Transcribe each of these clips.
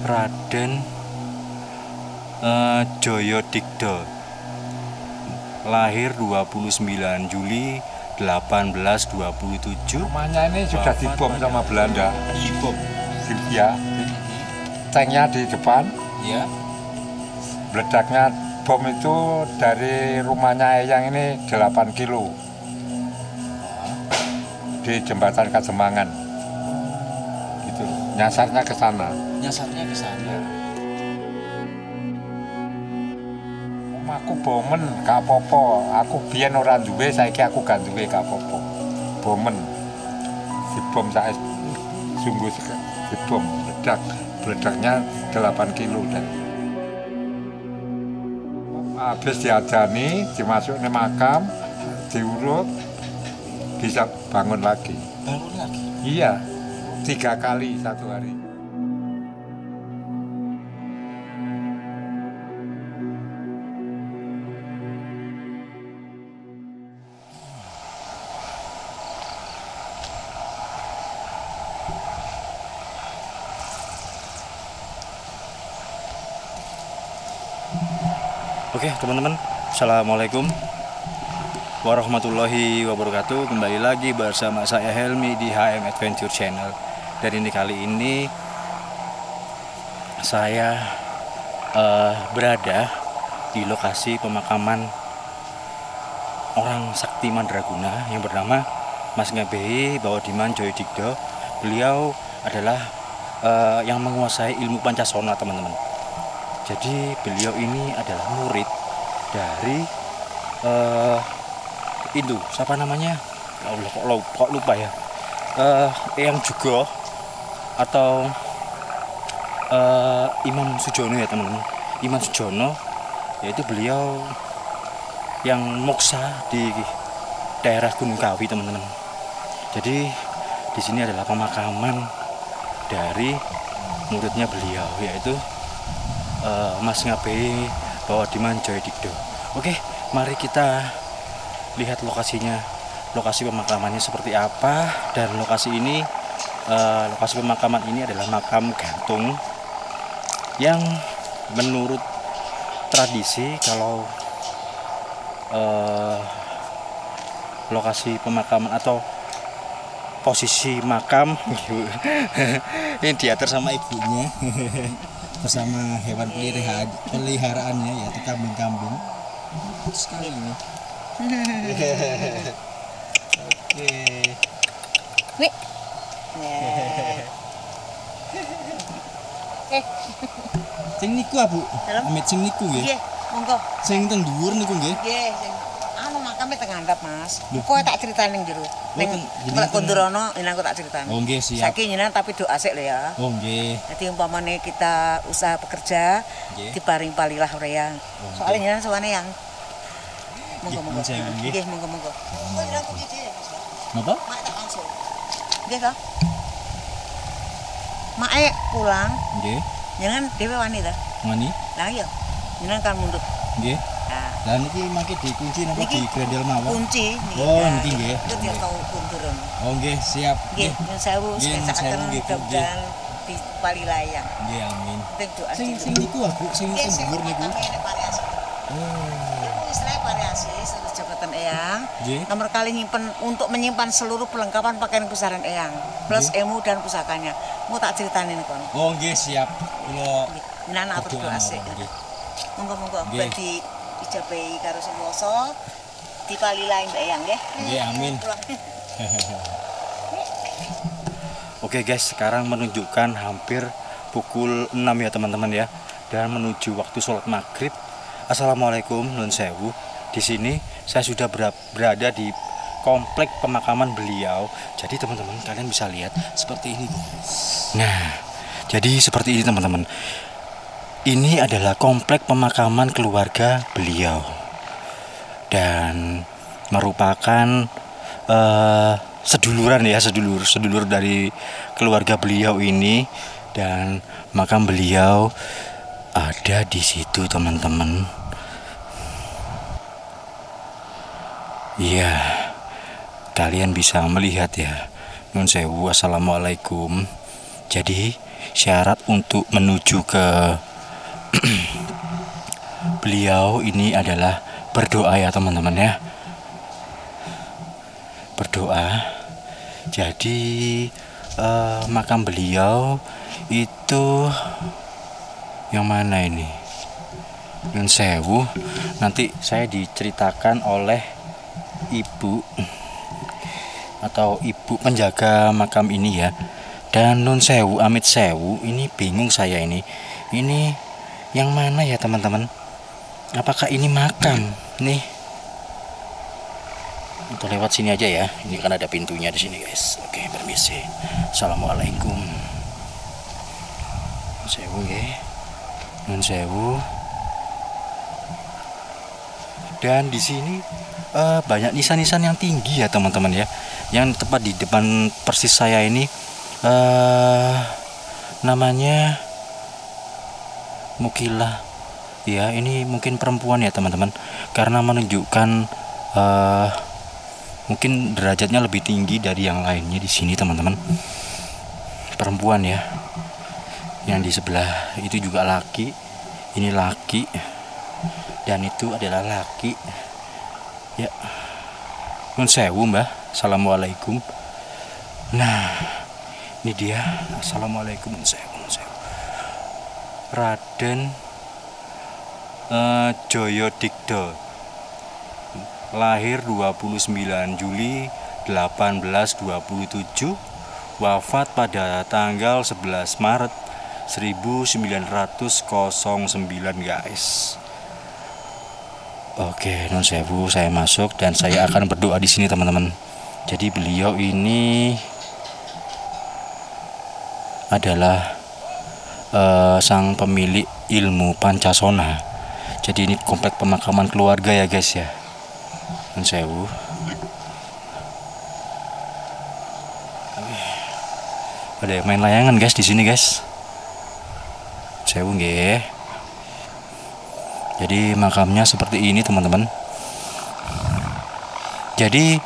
Raden Joyodigdo, lahir 29 Juli 1827. Rumahnya ini sudah dibom sama Belanda. Dibom. Ya. Tanknya di depan. Ya. Meledaknya bom itu dari rumahnya Eyang ini 8 kilo. Di jembatan Kasemangan. Gitu. Nyasarnya ke sana. Nyasarnya ke sana. Aku bomen gak apa-apa. Aku biyen ora duwe, saiki aku gak duwe gak apa-apa. Bomen. Dibom saya sungguh dibom meledak. Meledaknya 8 kilo dan habis diajani, dimasukin makam, diurut, bisa bangun lagi. Bangun lagi? Iya, 3 kali satu hari. Oke teman-teman, assalamualaikum warahmatullahi wabarakatuh. Kembali lagi bersama saya Helmi di HM Adventure Channel. Dan kali ini saya berada di lokasi pemakaman orang sakti Mandraguna yang bernama Mas Ngabehi Bawodiman Joyodigdo. Beliau adalah yang menguasai ilmu Pancasona, teman-teman. Jadi beliau ini adalah murid dari itu siapa namanya? Ya Allah, kok lupa ya. Eyang Jugo atau Imam Sujono ya teman-teman. Imam Sujono, yaitu beliau yang moksa di daerah Gunung Kawi, teman-teman. Jadi di sini adalah pemakaman dari muridnya beliau, yaitu Mas Ngabehi Bawodiman Joyodigdo. Oke, mari kita lihat lokasinya, lokasi pemakamannya seperti apa. Dan lokasi ini, lokasi pemakaman ini adalah makam gantung yang menurut tradisi kalau lokasi pemakaman atau posisi makam ini diatur sama ibunya bersama hewan peliharaannya, yaitu kambing-kambing. Sekali ini. Oke. Wih. Sing niku Bu. Amit sing niku nggih. Nggih, monggo. Sing teng dhuwur niku nggih. Nggih, sing anu makame teng ngandhap, Mas. Kowe tak critani ning jero. Ning jenengan Kondurono aku tak critani. Oh nggih, siap. Saiki jenengan tapi doa sik lho ya. Oh nggih. Jadi umpamane kita usaha bekerja, diparing palilah reyang. Soalnya jenengan sowane yang monggo-monggo. Nggih, monggo-monggo. Kok jenengan kunci dhewe, Mas. Napa? Mak tak langsung. Nggih, Kak. Mae pulang. Nggih. Jenengan dhewe wani ta? Wani? Lah iya. Jenengan kan mundut. Nggih. Nah, Lah niki mangke dikunci napa Niki digrendel mawon? kunci. Oh, niki nggih. Itu dia tahu kunduran. Oh nggih, siap. Nggih, nyuwun sewu Nggih, nyuwun sewu, seksaken nggih, Bu. mudah-mudahan di palilayang. Nggih, amin. Penting doa Sing niku Bu, sing Nggih, teng sing dhuwur niku. makame variasi. Oh. Itu istilahnya variasi status jabatan Eyang. Nggih. Nomor kali untuk menyimpan seluruh perlengkapan pakaian pusaran Eyang plus ilmu dan pusakanya. Mau tak ceritain ini kon. Oh nggih, siap. Kula Nana atur doa sik. Monggo-monggo di ijabahi karo sing kuwasa dipalilayang Mbak Eyang nggih. Nggih, amin. Oke guys, sekarang menunjukkan hampir pukul 6 ya teman-teman ya, dan menuju waktu sholat maghrib. Assalamualaikum, nun sewu. Di sini saya sudah berada di komplek pemakaman beliau. Jadi teman-teman kalian bisa lihat seperti ini. Nah, jadi seperti ini teman-teman. Ini adalah komplek pemakaman keluarga beliau dan merupakan seduluran ya, sedulur dari keluarga beliau ini, dan makam beliau ada di situ teman-teman. Iya, kalian bisa melihat ya. Nun sewu, assalamualaikum. Jadi syarat untuk menuju ke beliau ini adalah berdoa ya teman-teman ya. Berdoa. Jadi makam beliau itu yang mana ini? Nun Sewu. Nanti saya diceritakan oleh ibu atau ibu penjaga makam ini ya. Dan Nun Sewu, Amit Sewu, ini bingung saya ini. Ini yang mana ya teman-teman? Apakah ini makam? Nih. Untuk lewat sini aja ya. Ini kan ada pintunya di sini guys. Oke, permisi. Assalamualaikum. Nun Sewu ya. Nun Sewu. Dan di sini banyak nisan-nisan yang tinggi ya teman-teman ya. Yang tepat di depan persis saya ini namanya Mukilah. Ya, ini mungkin perempuan ya teman-teman. Karena menunjukkan mungkin derajatnya lebih tinggi dari yang lainnya di sini teman-teman. Perempuan ya. Yang di sebelah itu juga laki. Ini laki. Dan itu adalah laki. Ya. Nun Sewu Mbah. Assalamualaikum. Nah, ini dia. Assalamualaikum Nun Sewu. Nun Sewu. Raden Joyodikdo. Lahir 29 Juli 1827, wafat pada tanggal 11 Maret 1909 guys. Oke, Nun Sewu, saya masuk dan saya akan berdoa di sini teman-teman. Jadi beliau ini adalah sang pemilik ilmu Pancasona. Jadi ini komplek pemakaman keluarga ya guys ya. Nun Sewu. Ada yang main layangan guys di sini guys. Sewu nggih. Jadi makamnya seperti ini teman-teman. Jadi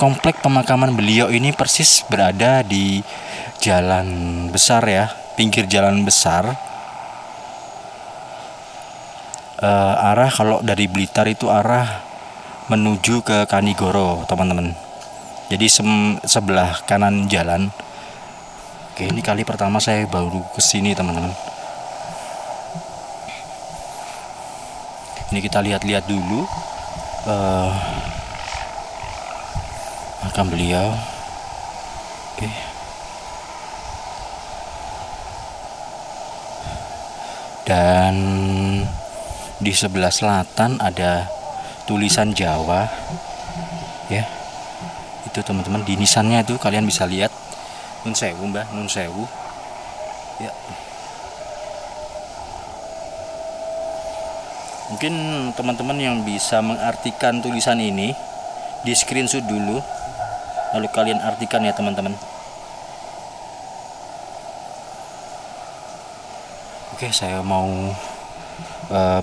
komplek pemakaman beliau ini persis berada di jalan besar ya, pinggir jalan besar. Arah kalau dari Blitar itu arah menuju ke Kanigoro teman-teman. Jadi sebelah kanan jalan. Oke, ini kali pertama saya baru kesini teman-teman. Ini kita lihat-lihat dulu makam beliau. Oke. Dan di sebelah selatan ada tulisan Jawa ya. Itu teman-teman di nisannya itu kalian bisa lihat. Nun Sewu Mbah, Nun Sewu ya. Mungkin teman-teman yang bisa mengartikan tulisan ini di screenshot dulu, lalu kalian artikan ya teman-teman. Oke, saya mau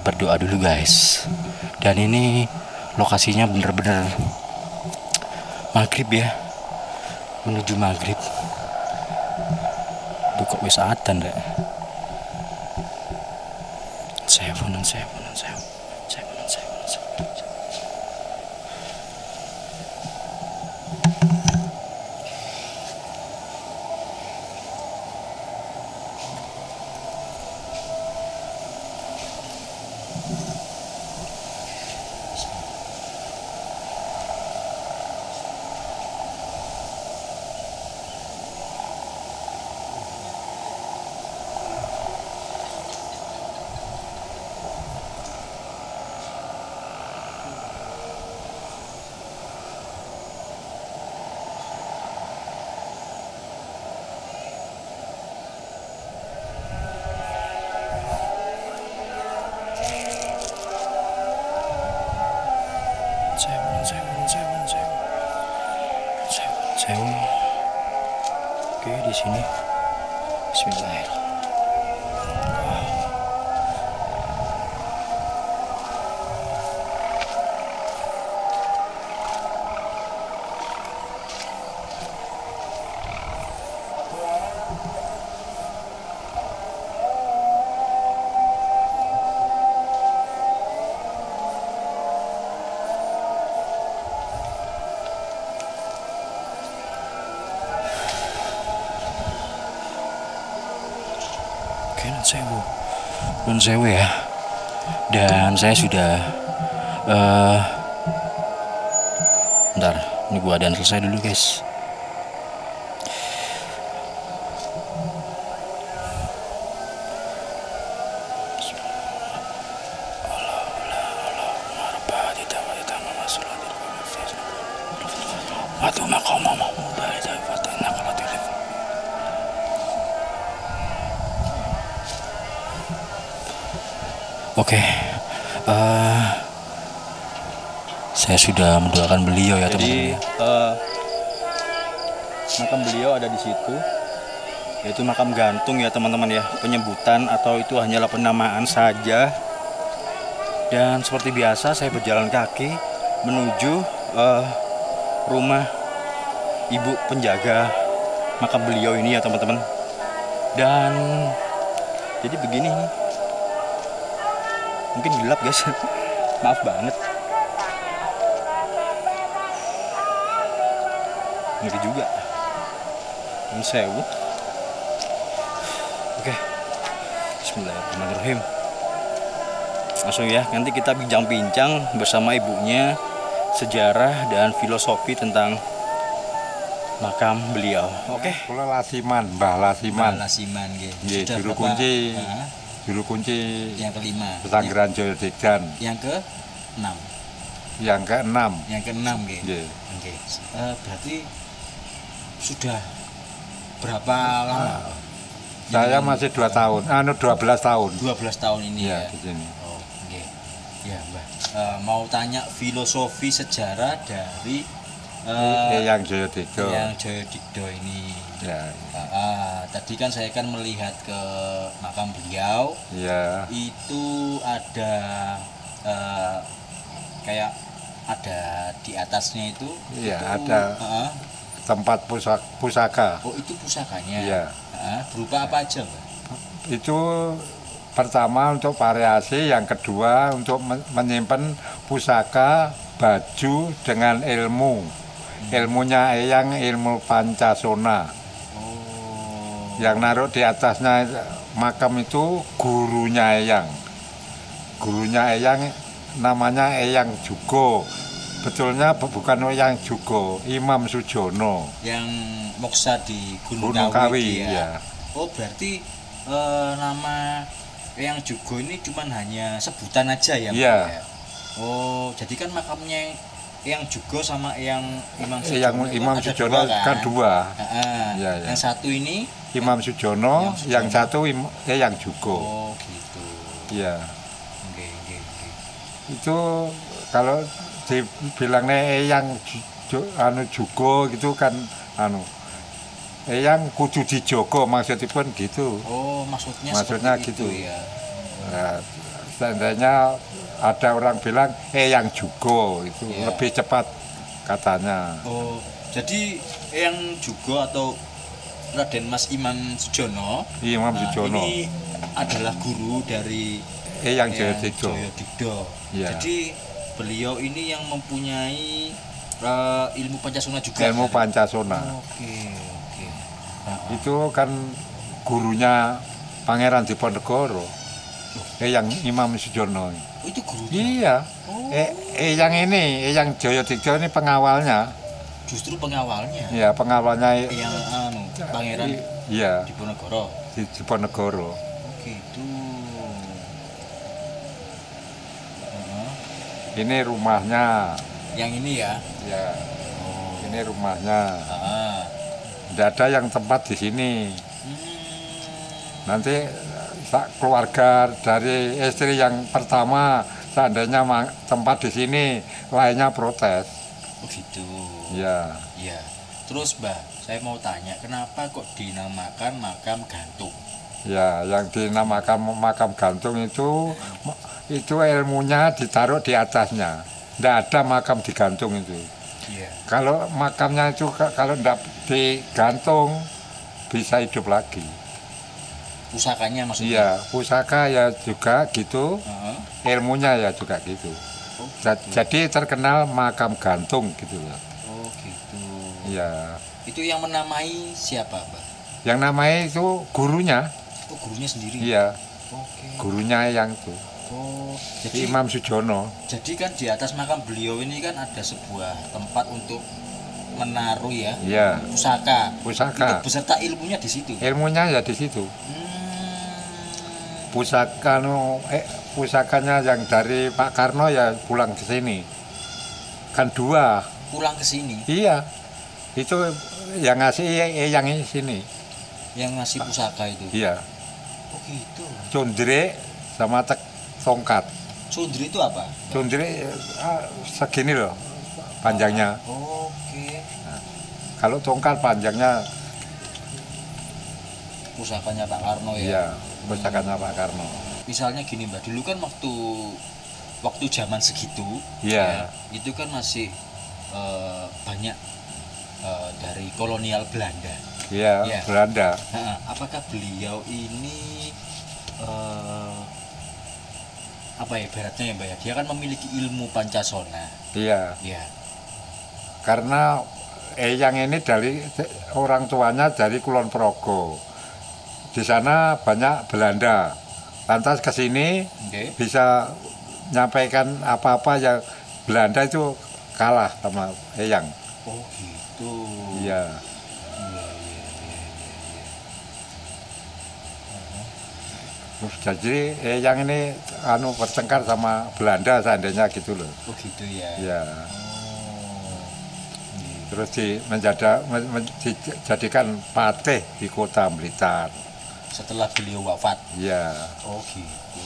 berdoa dulu guys. Dan ini lokasinya bener-bener maghrib ya, menuju maghrib. Duh, kok wis adzan rek. Sewu, Nun Sewu, Nun Sewu, Sewu, Nun Sewu, Nun Sewu, Nun Sewu. Sewu. Oke, di sini. Bismillahirrahmanirrahim. Oke, nun sewu ya. Dan saya sudah bentar, ini gua adaan selesai dulu guys. Oke, saya sudah mendoakan beliau ya teman-teman. Makam beliau ada di situ, yaitu makam gantung ya teman-teman ya. Penyebutan atau itu hanyalah penamaan saja. Dan seperti biasa saya berjalan kaki menuju rumah ibu penjaga makam beliau ini ya teman-teman. Dan jadi begini nih. Mungkin gelap guys, maaf banget. Ngeri juga. Nun sewu. Oke. Bismillahirrahmanirrahim. Langsung ya, nanti kita bincang-bincang bersama ibunya sejarah dan filosofi tentang makam beliau. Oke. Kula Lasiman, Mbah Lasiman. Mbah Lasiman nggih. Nggih, Sudah juru berapa? kunci. Nah, Juru kunci yang kelima. Pesanggeran Jaya Degdan. Yang ke 6. Yang ke-6. Yang ke-6 nggih. Nggih. Oke. Berarti sudah berapa lama? Saya masih 2 tahun, 12 tahun. 12 tahun ini Iya, ya. di sini. Oh, nggih. Ya, Mbah. Mau tanya filosofi sejarah dari Yang Jaya Degdan. yang Jaya Digdo ini. Ya. Tadi kan saya kan melihat ke makam beliau, Iya. itu ada kayak ada di atasnya itu. Iya, itu, ada. Tempat pusaka. Oh, itu pusakanya. Iya. Berupa apa aja, Mbak? Itu pertama untuk variasi, yang kedua untuk menyimpan pusaka, baju dengan ilmu. Ilmunya Eyang, ilmu Pancasona. Yang naruh di atasnya makam itu gurunya Eyang. Gurunya Eyang namanya Eyang Jugo. Betulnya bukan Eyang Jugo, Imam Sujono. Yang moksa di Gunung Gunung Kawi, Kawi, ya. Oh, berarti nama Eyang Jugo ini cuman hanya sebutan aja ya, Mbak, Iya. ya? Oh, jadi kan makamnya Eyang Jugo sama Eyang Imam Eyang Sujono itu Imam ada Sujono dua, kan dua. Iya. Ya. Yang satu ini Imam Sujono, yang satu Eyang Jugo. oh gitu. Iya. Oke. Itu kalau dibilangnya Eyang Jugo gitu kan Eyang kudu dijogo maksudnya pun gitu. Oh, maksudnya Maksudnya seperti gitu. itu ya. Nah, seandainya ada orang bilang Eyang Jugo itu Iya. lebih cepat katanya. Oh, jadi Eyang Jugo atau Raden Mas Imam Sujono. Imam Sujono. Ini adalah guru dari Eyang Jaya Digdo. Jaya Digdo. Iya. Jadi beliau ini yang mempunyai ilmu Pancasona juga. Ilmu kan? Pancasona. Oke. Itu kan gurunya Pangeran Diponegoro. Eyang Imam Sujono. Oh, itu gurunya. Iya. Oh. Eyang Jaya Digdo ini pengawalnya. Justru pengawalnya. Iya, pengawalnya Yang Pangeran iya, Diponegoro. di Diponegoro. Oh, gitu. Ini rumahnya. Yang ini ya. Ya. Oh. Ini rumahnya. Ah. Tidak ada yang tempat di sini. Nanti keluarga dari istri yang pertama seandainya tempat di sini, lainnya protes. Oh gitu. Ya. Iya. Terus Mbah, saya mau tanya, kenapa kok dinamakan makam gantung? Ya, yang dinamakan makam gantung itu ilmunya ditaruh di atasnya. Tidak ada makam digantung itu. Iya. Kalau makamnya itu kalau tidak digantung bisa hidup lagi. Pusakanya maksudnya? Iya, pusaka ya juga gitu, Heeh. ilmunya ya juga gitu. Oh, Jadi terkenal makam gantung gitu loh. oh gitu. Iya. Itu yang menamai siapa, Mbak? Yang namanya itu gurunya, Oh, gurunya sendiri. Iya, Oke. gurunya Eyang tuh. Oh, jadi Imam Sujono. jadi kan di atas makam beliau ini kan ada sebuah tempat untuk menaruh ya Iya, pusaka. pusaka. Itu beserta ilmunya di situ. Ilmunya ya di situ. Hmm. Pusakanya yang dari Pak Karno ya pulang ke sini. Kan 2. Pulang ke sini Iya. Itu yang ngasih Eyang ini sini. yang ngasih pusaka itu. Iya. Oh gitu. Condre sama tongkat. Sundri itu apa? Condre segini loh panjangnya. Oke. Kalau tongkat panjangnya Pusakanya Pak Karno ya. iya, pusakanya Pak Karno. Misalnya gini Mbak, dulu kan waktu zaman segitu, Iya. ya, itu kan masih banyak dari kolonial Belanda. Iya, Iya. Belanda. Nah, apakah beliau ini apa ya ibaratnya ya Mbak ya? Dia kan memiliki ilmu Pancasona. Iya. Ya. Karena Eyang ini dari orang tuanya dari Kulon Progo. Di sana banyak Belanda. Lantas ke sini Oke. bisa nyampaikan apa-apa yang Belanda itu kalah sama Eyang. Oh gitu. Iya. Iya, iya, iya, iya. Terus jadi Eyang ini bertengkar sama Belanda seandainya gitu loh. Oh gitu ya. Iya. Oh. Iya. Terus dijadikan patih di kota Blitar. Setelah beliau wafat. Iya. Oh gitu.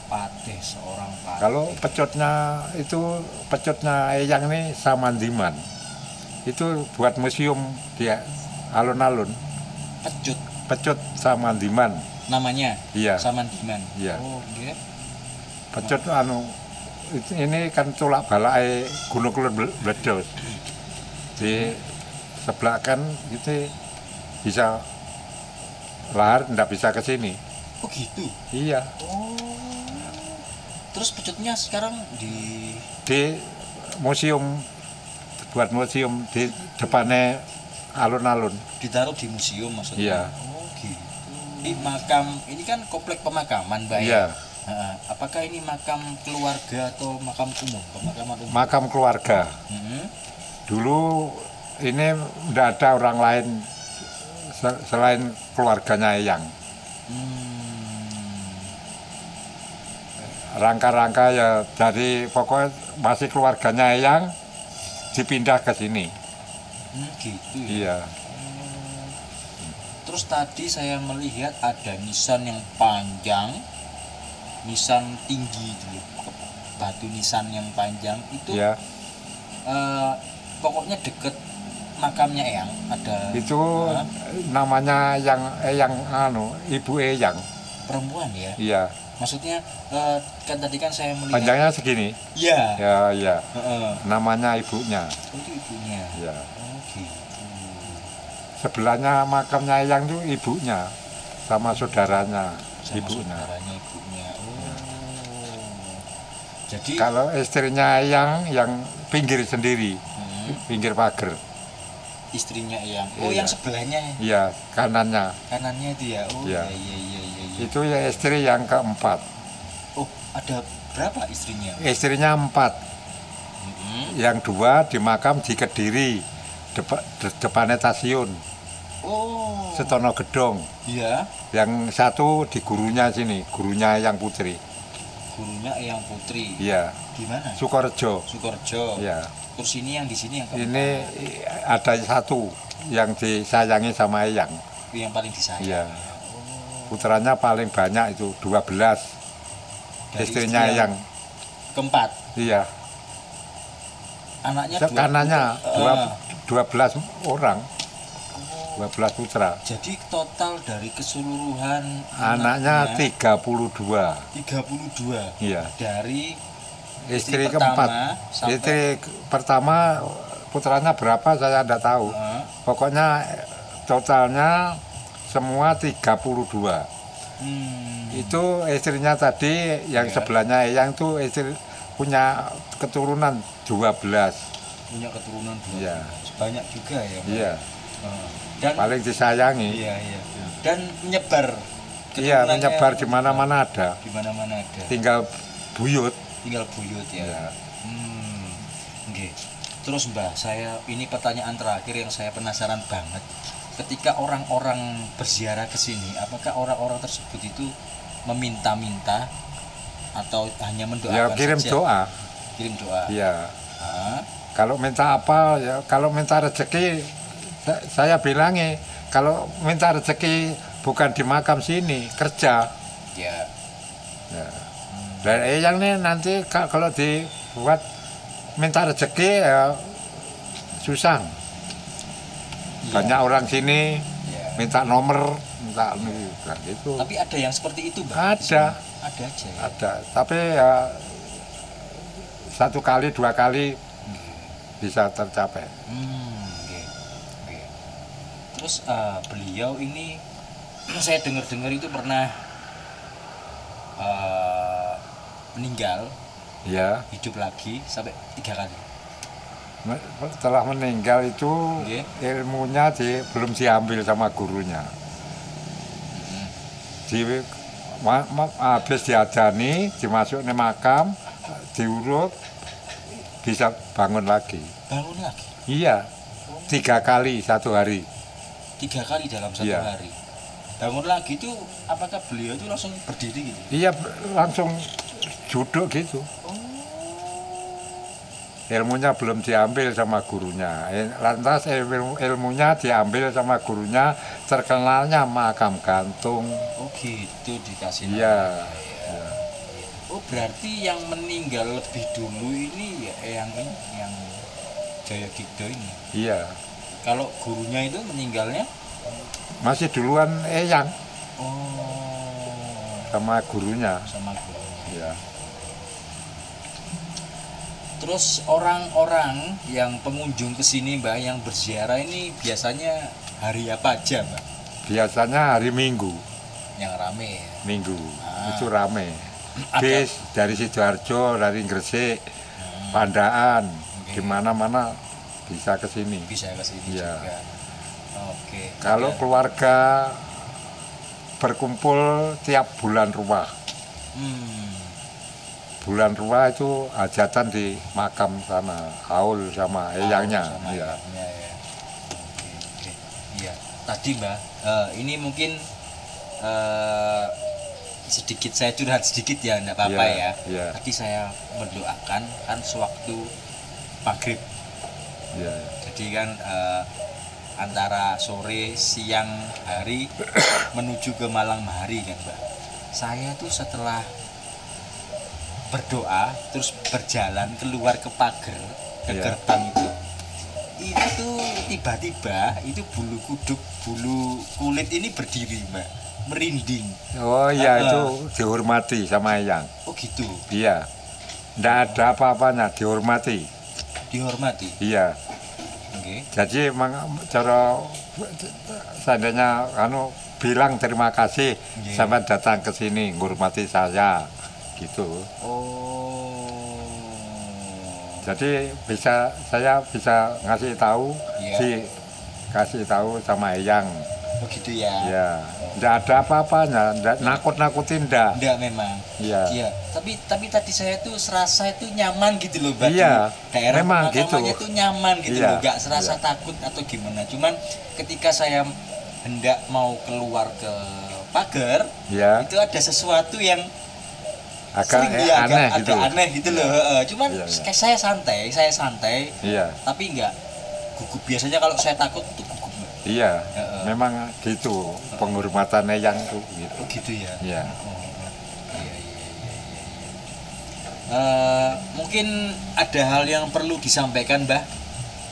Patih, seorang patih. Kalau pecutnya Eyang ini Samandiman. Itu buat museum dia alun-alun. Pecut Pecut Samandiman. namanya. Iya. Samandiman. Iya. Oh, nggih. Pecut ini kan tulak balai Gunung Kulon Bledos. Di sebelah kan itu bisa lahar tidak bisa ke sini. Oh gitu. Iya. Oh. Terus pecutnya sekarang di Di museum buat museum di depannya alun-alun. ditaruh di museum maksudnya. Iya. Oh gitu. Di makam ini kan komplek pemakaman, Mbak Iya. ya. Apakah ini makam keluarga atau makam umum? Pemakaman umum. Makam keluarga. Mhm. Dulu ini tidak ada orang lain selain keluarganya Eyang. Rangka-rangka ya dari pokoknya masih keluarganya Eyang dipindah ke sini. Gitu ya. Iya. Terus tadi saya melihat ada nisan yang panjang, nisan tinggi dulu, batu nisan yang panjang itu. Iya. Pokoknya deket makamnya Eyang ada. Itu namanya Eyang Ibu Eyang. Perempuan ya. Iya. Maksudnya kan tadi kan saya melihat. Panjangnya segini. Iya. Ya, iya. Heeh. Namanya ibunya. Oh, itu ibunya. Iya. Oh gitu. Sebelahnya makamnya Eyang itu ibunya sama saudaranya Sama ibunya. saudaranya ibunya. Oh. Jadi Kalau istrinya Eyang yang pinggir sendiri, pinggir pagar. istrinya Eyang. Oh, Iya. yang sebelahnya Iya, kanannya. kanannya itu ya. Oh Iya. iya. Itu ya istri yang keempat. Oh, ada berapa istrinya? Istrinya 4. Mhm. Yang 2 di makam di Kediri, depannya stasiun Oh. Setono Gedong. Iya. Yang 1 di gurunya sini, gurunya Eyang Putri. Gurunya Eyang Putri. Iya, Di mana? Sukorejo. Sukorejo. Iya. Terus ini yang di sini yang keempat. Ini ada 1 yang disayangi sama Eyang. Itu yang paling disayang. Iya. Putranya paling banyak itu 12. Dari Istrinya istri Eyang. keempat. Iya. Anaknya Kanannya Ah. 12 orang. 12 putra. Jadi total dari keseluruhan Anaknya 32. 32. Iya. Dari Istri pertama keempat. sampai- Istri pertama putranya berapa saya tidak tahu. Ah. Pokoknya totalnya semua 32. Itu istrinya tadi yang Iya. sebelahnya Eyang tuh istri punya keturunan 12. Punya keturunan 12. Iya. Banyak juga ya, Mbak? Iya. Dan Paling disayangi. iya. dan menyebar. Iya, keturunannya menyebar di mana-mana ada. Di mana-mana ada. Tinggal buyut. Tinggal buyut ya. Ya. Oke. Terus Mbah, saya ini pertanyaan terakhir yang saya penasaran banget. Ketika orang-orang berziarah ke sini, apakah orang-orang tersebut itu meminta-minta atau hanya mendoakan Ya kirim saja? doa. Kirim doa. Iya. Ah, Kalau minta apa ya, kalau minta rezeki saya bilangi, kalau minta rezeki bukan di makam sini, kerja. ya. Ya. Dan yang ini nanti kalau dibuat minta rezeki ya susah. Banyak orang sini Ya. minta nomor, minta gitu. Tapi ada yang seperti itu, Mbak? Ada. Ada aja ya. Ada, tapi ya 1 kali 2 kali bisa tercapai. Oke. Oke. Terus beliau ini saya dengar-dengar itu pernah meninggal, Ya, hidup lagi sampai 3 kali. setelah meninggal itu Oke. ilmunya belum diambil sama gurunya. Habis diajani, dimasukkan makam, diurut, bisa bangun lagi. Bangun lagi Iya, 3 kali 1 hari. 3 kali dalam 1 Iya. hari. Bangun lagi itu apakah beliau itu langsung berdiri gitu? Iya, langsung duduk gitu. Ilmunya belum diambil sama gurunya. Lantas ilmunya diambil sama gurunya, terkenalnya makam gantung. Oh gitu, dikasih Iya. nama. Oh berarti yang meninggal lebih dulu ini ya yang Jayagikdo ini. Iya. Kalau gurunya itu meninggalnya? Masih duluan Eyang Oh, sama gurunya. sama gurunya. Iya. Terus orang-orang yang pengunjung ke sini Mbak yang berziarah ini biasanya hari apa aja Mbak? Biasanya hari Minggu. Yang rame ya? Minggu Ah. itu rame. Ada. Bis dari Sidoarjo, dari Gresik, Pandaan, Oke. di mana-mana bisa ke sini. Bisa ke sini Iya. juga. Oke. Kalau Ada- keluarga berkumpul tiap bulan rumah. Hmm, Bulan rumah itu hajatan di makam sana, haul sama eyangnya. sama Iya. ayahnya, ya. Oke, oke. Iya. Tadi Mbak, ini mungkin sedikit saya curhat sedikit ya, enggak apa-apa Iya, ya. iya. Tadi saya mendoakan kan sewaktu maghrib. Iya. Jadi kan antara sore, siang, hari menuju ke malam hari kan Mbak. Saya tuh setelah berdoa terus berjalan keluar ke pagar ke Iya. gerbang itu tuh tiba-tiba itu bulu kuduk, bulu kulit ini berdiri Mbak, merinding. Oh iya, Ah. itu dihormati sama eyang. Oh gitu, Iya. Nggak ada apa-apanya, dihormati. dihormati. Iya. Oke. Jadi cara seandainya bilang terima kasih Iya. sampai datang ke sini menghormati saya gitu. Oh. Jadi saya bisa ngasih tahu Iya. kasih tahu sama eyang. Begitu ya. Ya, nggak ada apa-apanya, nggak nakut-nakutin ndak. Enggak memang. Iya. Iya, tapi tadi saya tuh serasa itu nyaman gitu loh, Mbak. Iya, Di daerah memang pemakamannya gitu. tuh nyaman gitu Iya, loh, enggak serasa iya. takut atau gimana. Cuman ketika saya hendak mau keluar ke pagar, Ya, itu ada sesuatu yang agak sering dia aneh agak gitu. aneh gitu loh. Heeh. Cuman Iya, iya. kayak saya santai, Iya, tapi enggak gugup. Biasanya kalau saya takut tuh gugup, Mbak. iya, Heeh. memang gitu penghormatan eyang tuh gitu. Oh gitu ya. Iya. Mungkin ada hal yang perlu disampaikan Mbah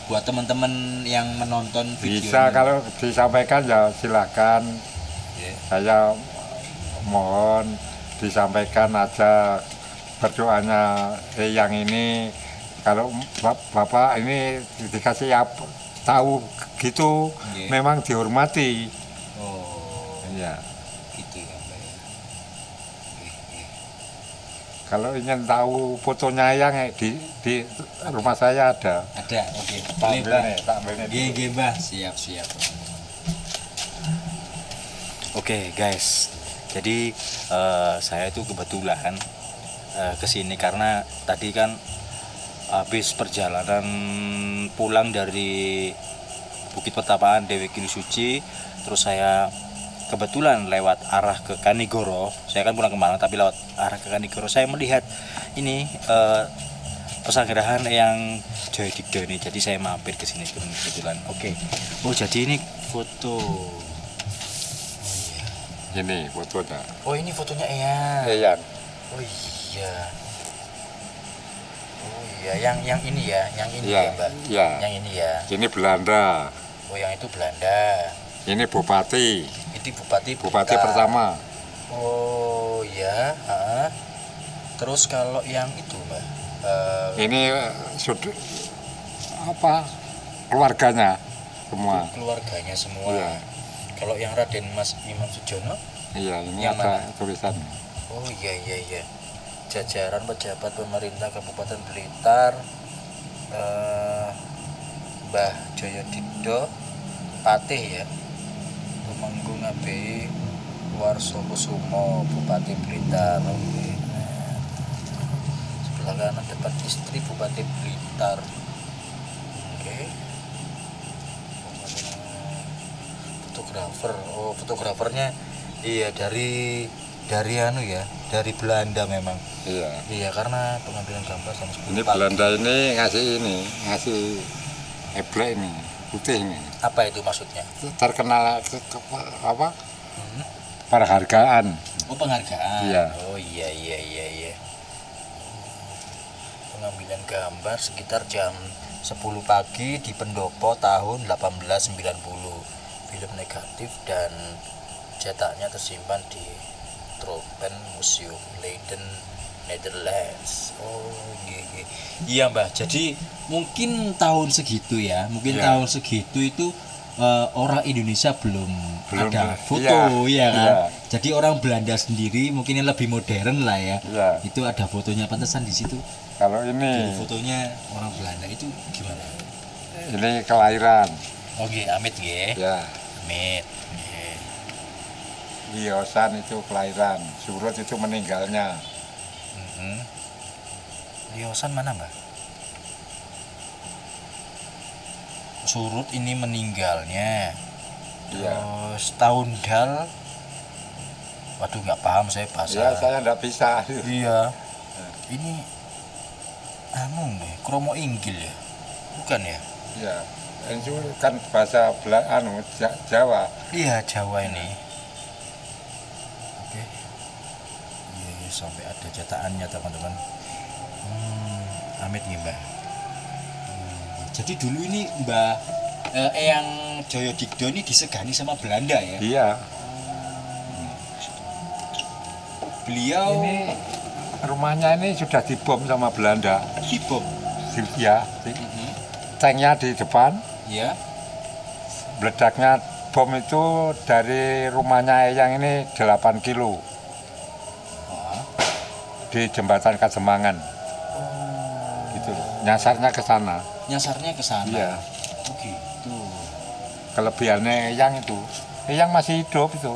buat teman-teman yang menonton video Bisa ini. kalau disampaikan ya silakan. Ya. Saya mohon disampaikan aja berdoanya eyang ini. Kalau bapak ini dikasih tahu gitu, Iya. memang dihormati. Oh Iya. gitu ya Mbah ya. Oke, oke. Kalau ingin tahu fotonya eyang di rumah saya ada. Ada, oke. Tak Boleh ambil Mbah. nih, tak ambil nih. Nggih, nggih, Mbah. Siap, siap. Oke guys, jadi saya itu kebetulan kesini karena tadi kan habis perjalanan pulang dari Bukit Petapaan Dewi Kili Suci, terus saya kebetulan lewat arah ke Kanigoro. Saya kan pulang ke Malang tapi lewat arah ke Kanigoro saya melihat ini pesanggerahan yang Joyo Digdo ini, jadi saya mampir ke sini kebetulan. Oke. Oh jadi ini foto. Ini fotonya. Oh ini fotonya Eyang. Eyang. Oh iya. Oh iya, yang ini ya, yang ini Ya, ya, Mbak. ya. Yang ini ya. Ini Belanda. Oh yang itu Belanda. Ini bupati. Itu Bupati Bupati Blitar. pertama. Oh iya. Terus kalau yang itu, Mbak. Ini sudah apa? Keluarganya semua. Keluarganya semua. Iya. Kalau yang Raden Mas Imam Sujono? Iya, ini Yang ada mana? tulisan. Oh iya. Jajaran pejabat pemerintah Kabupaten Blitar, Mbah Joyo Digdo, Patih ya, Tumenggung ABI Warso Kusumo, Bupati Blitar. Oke. Nah, sebelah kanan depan istri Bupati Blitar. Oke. Fotografer. Oh fotografernya iya dari anu ya, dari Belanda memang. Iya. Iya karena pengambilan gambar sama Ini Belanda ini ngasih eblek ini, putih ini. Apa itu maksudnya? Terkenal apa? Penghargaan. Oh penghargaan. Iya. Oh iya. Pengambilan gambar sekitar jam 10 pagi di Pendopo tahun 1890. Film negatif dan cetaknya tersimpan di Tropen Museum Leiden, Netherlands. Oh iya Mbah. Jadi mungkin tahun segitu ya, Iya. tahun segitu itu orang Indonesia belum ada foto iya, ya kan. iya. Jadi orang Belanda sendiri mungkin yang lebih modern lah ya. Iya. Itu ada fotonya pantesan di situ. Kalau Jadi ini fotonya orang Belanda itu gimana? ini kelahiran. Oke, Amit nggih. Ya. Amit. Nggih. Liosan itu kelahiran. Surut itu meninggalnya. Liosan mana, Mbak? Surut ini meninggalnya. Iya. Terus tahun dal. Waduh, nggak paham saya bahasa. Ya, saya enggak bisa. Iya. Ini anu nih, kromo inggil ya. Bukan ya? Ya. Itu kan bahasa Jawa. Iya, Jawa ini. Oke. Iya, sampai ada cetakannya, teman-teman. Amit nih, Mbak. Jadi dulu ini Mbak Eyang Joyo Digdo ini disegani sama Belanda ya? Iya. Beliau Ini rumahnya ini sudah dibom sama Belanda. dibom. Ya. Tanknya di depan. Ya. Meledaknya bom itu dari rumahnya Eyang ini 8 kilo di jembatan Kajemangan. Gitu. Nyasarnya ke sana. Nyasarnya ke sana. Iya. Oh gitu. Kelebihannya Eyang itu, Eyang masih hidup itu.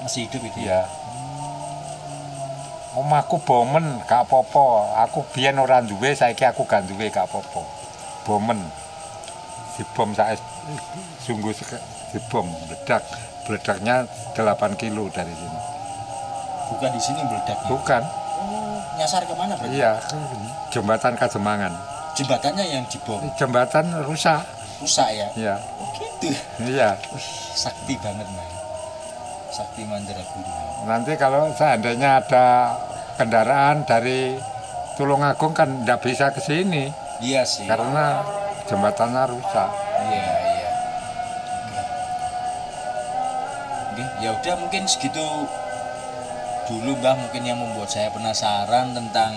Masih hidup itu. Iya. Omahku bomen gak apa-apa. Aku biyen ora duwe, saiki aku gak duwe gak apa-apa. Bomen. Dibom saya sungguh dibom, beledaknya 8 kilo dari sini. Bukan di sini meledaknya. Bukan, Oh, nyasar kemana berarti? iya, jembatan Kajemangan. Jembatannya yang dibom. Jembatan rusak, Rusak ya? iya, Oh gitu. iya. Sakti banget, Mas. Sakti Mandraguna. Nanti kalau seandainya ada kendaraan dari Tulungagung kan tidak bisa ke sini Iya sih. karena jembatannya rusak. Iya. Oke, ya udah mungkin segitu dulu Mbah, mungkin yang membuat saya penasaran tentang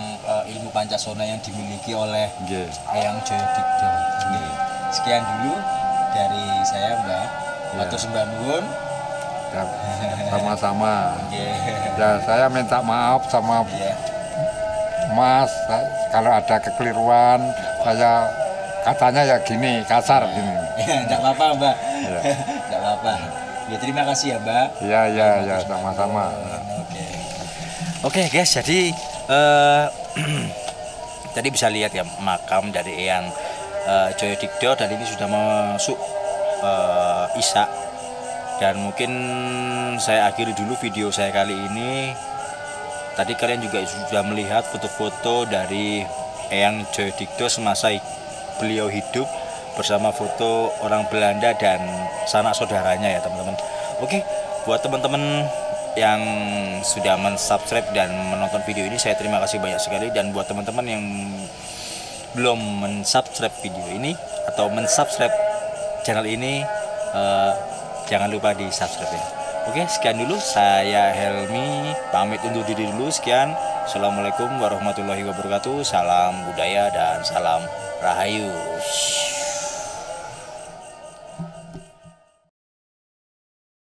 ilmu Pancasona yang dimiliki oleh Nggih. Eyang Joyo Digdo. Sekian dulu dari saya Mbah. Matur sembah nuwun. Ya, sama-sama. Nggih. Ya, saya minta maaf sama Iya. Mas kalau ada kekeliruan. Saya katanya ya gini, kasar gini. Enggak apa-apa, Mbak. Iya. Enggak apa-apa. Ya terima kasih ya Mbak. Iya, ya, sama-sama. Oke. Oke guys, jadi tadi bisa lihat ya makam dari Eyang Joyodigdo, dan ini sudah masuk Isya, dan mungkin saya akhiri dulu video saya kali ini. Tadi kalian juga sudah melihat foto-foto dari Eyang Joyodigdo semasa beliau hidup, bersama foto orang Belanda dan sanak saudaranya ya teman-teman. Oke, buat teman-teman yang sudah mensubscribe dan menonton video ini, saya terima kasih banyak sekali. Dan buat teman-teman yang belum mensubscribe video ini atau mensubscribe channel ini, jangan lupa di subscribe ya. Oke, sekian dulu, saya Helmi pamit undur diri dulu. Sekian, assalamualaikum warahmatullahi wabarakatuh, salam budaya dan salam rahayu.